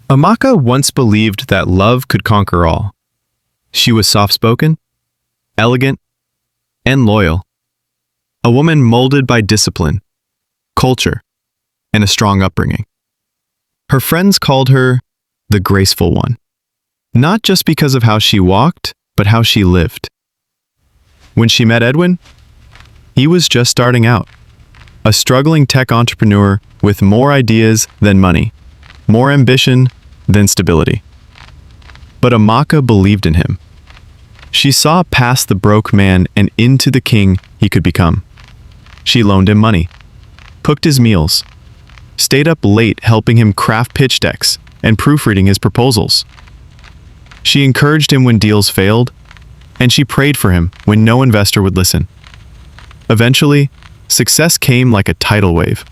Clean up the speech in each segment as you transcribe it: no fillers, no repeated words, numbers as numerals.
Amaka once believed that love could conquer all. She was soft-spoken, elegant, and loyal. A woman molded by discipline, culture, and a strong upbringing. Her friends called her the graceful one, not just because of how she walked, but how she lived. When she met Edwin, he was just starting out, a struggling tech entrepreneur with more ideas than money, more ambition than stability. But Amaka believed in him. She saw past the broke man and into the king he could become. She loaned him money, cooked his meals, stayed up late helping him craft pitch decks and proofreading his proposals. She encouraged him when deals failed, and she prayed for him when no investor would listen. Eventually, success came like a tidal wave.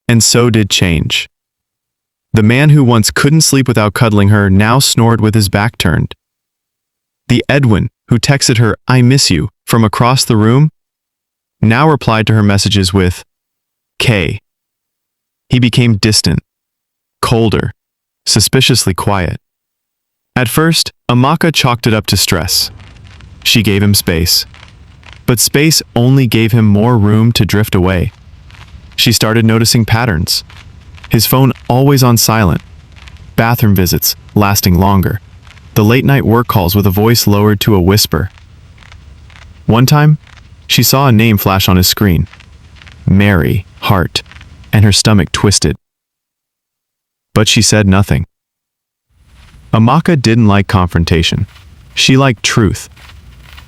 And so did change. The man who once couldn't sleep without cuddling her now snored with his back turned. The Edwin who texted her, "I miss you," from across the room, now replied to her messages with K. He became distant, colder, suspiciously quiet. At first, Amaka chalked it up to stress. She gave him space. But space only gave him more room to drift away. She started noticing patterns. His phone always on silent, bathroom visits lasting longer, the late-night work calls with a voice lowered to a whisper. One time, she saw a name flash on his screen. Mary, heart, and her stomach twisted. But she said nothing. Amaka didn't like confrontation. She liked truth.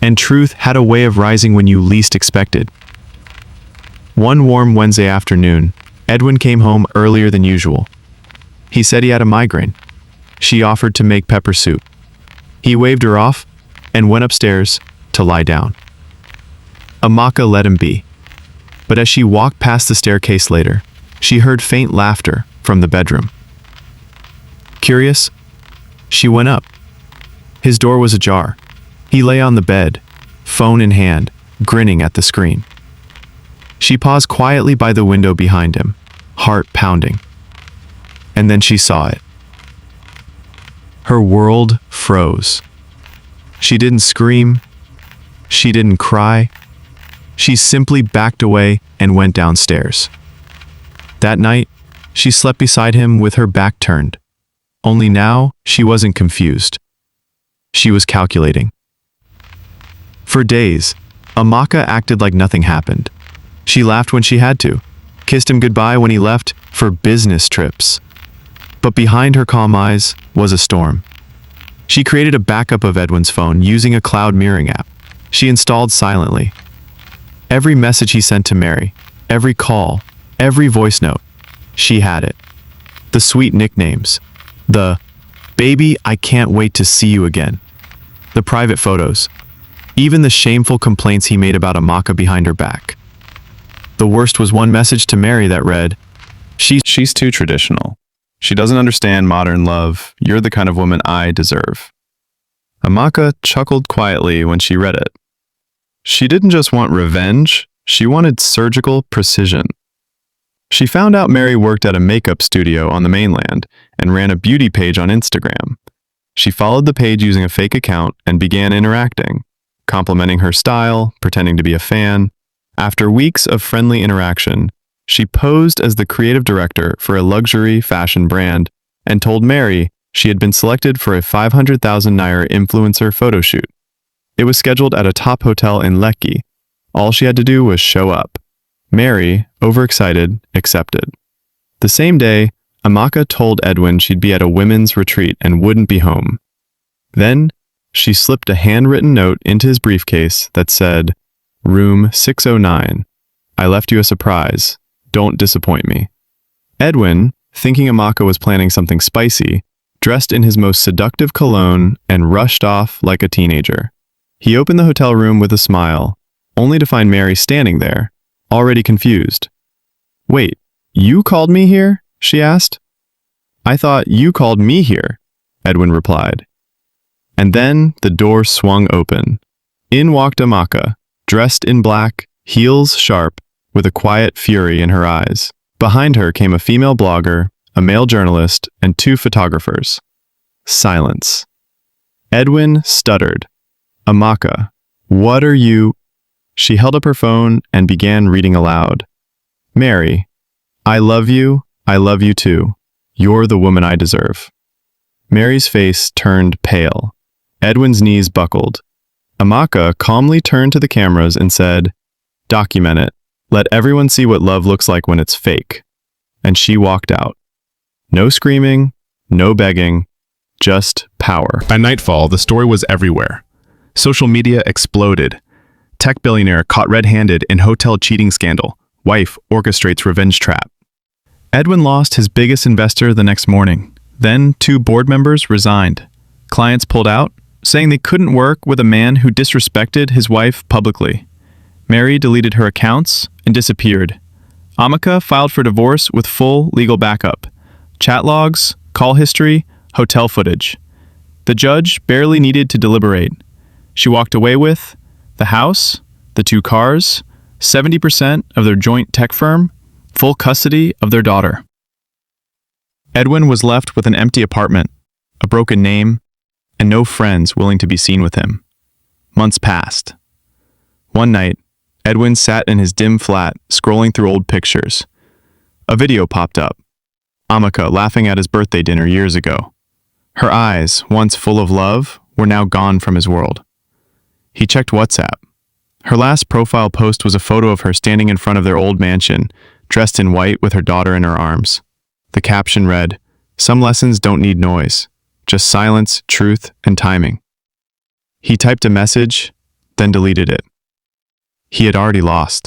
And truth had a way of rising when you least expected. One warm Wednesday afternoon, Edwin came home earlier than usual. He said he had a migraine. She offered to make pepper soup. He waved her off and went upstairs to lie down. Amaka let him be. But as she walked past the staircase later, she heard faint laughter from the bedroom. Curious, she went up. His door was ajar. He lay on the bed, phone in hand, grinning at the screen. She paused quietly by the window behind him, heart pounding. And then she saw it. Her world froze. She didn't scream. She didn't cry. She simply backed away and went downstairs. That night, she slept beside him with her back turned. Only now, she wasn't confused. She was calculating. For days, Amaka acted like nothing happened. She laughed when she had to, kissed him goodbye when he left for business trips. But behind her calm eyes was a storm. She created a backup of Edwin's phone using a cloud mirroring app. She installed silently. Every message he sent to Mary, every call, every voice note, she had it. The sweet nicknames, the "baby, I can't wait to see you again," the private photos, even the shameful complaints he made about Amaka behind her back. The worst was one message to Mary that read, She's too traditional. She doesn't understand modern love. You're the kind of woman I deserve." Amaka chuckled quietly when she read it. She didn't just want revenge, she wanted surgical precision. She found out Mary worked at a makeup studio on the mainland and ran a beauty page on Instagram. She followed the page using a fake account and began interacting, complimenting her style, pretending to be a fan. After weeks of friendly interaction, she posed as the creative director for a luxury fashion brand and told Mary she had been selected for a 500,000 naira influencer photo shoot. It was scheduled at a top hotel in Lekki. All she had to do was show up. Mary, overexcited, accepted. The same day, Amaka told Edwin she'd be at a women's retreat and wouldn't be home. Then, she slipped a handwritten note into his briefcase that said, "Room 609. I left you a surprise. Don't disappoint me." Edwin, thinking Amaka was planning something spicy, dressed in his most seductive cologne and rushed off like a teenager. He opened the hotel room with a smile, only to find Mary standing there, already confused. "Wait, you called me here?" she asked. "I thought you called me here," Edwin replied. And then the door swung open. In walked Amaka, dressed in black, heels sharp, with a quiet fury in her eyes. Behind her came a female blogger, a male journalist, and 2 photographers. Silence. Edwin stuttered. Amaka, what are you? She held up her phone and began reading aloud. Mary, I love you too. You're the woman I deserve. Mary's face turned pale. Edwin's knees buckled. Amaka calmly turned to the cameras and said, document it. Let everyone see what love looks like when it's fake. And she walked out. No screaming, no begging, just power. By nightfall, the story was everywhere. Social media exploded. Tech billionaire caught red-handed in hotel cheating scandal. Wife orchestrates revenge trap. Edwin lost his biggest investor the next morning. Then 2 board members resigned. Clients pulled out, saying they couldn't work with a man who disrespected his wife publicly. Mary deleted her accounts and disappeared. Amaka filed for divorce with full legal backup. Chat logs, call history, hotel footage. The judge barely needed to deliberate. She walked away with the house, the 2 cars, 70% of their joint tech firm, full custody of their daughter. Edwin was left with an empty apartment, a broken name, and no friends willing to be seen with him. Months passed. One night, Edwin sat in his dim flat, scrolling through old pictures. A video popped up. Amaka laughing at his birthday dinner years ago. Her eyes, once full of love, were now gone from his world. He checked WhatsApp. Her last profile post was a photo of her standing in front of their old mansion, dressed in white with her daughter in her arms. The caption read, "Some lessons don't need noise, just silence, truth, and timing." He typed a message, then deleted it. He had already lost.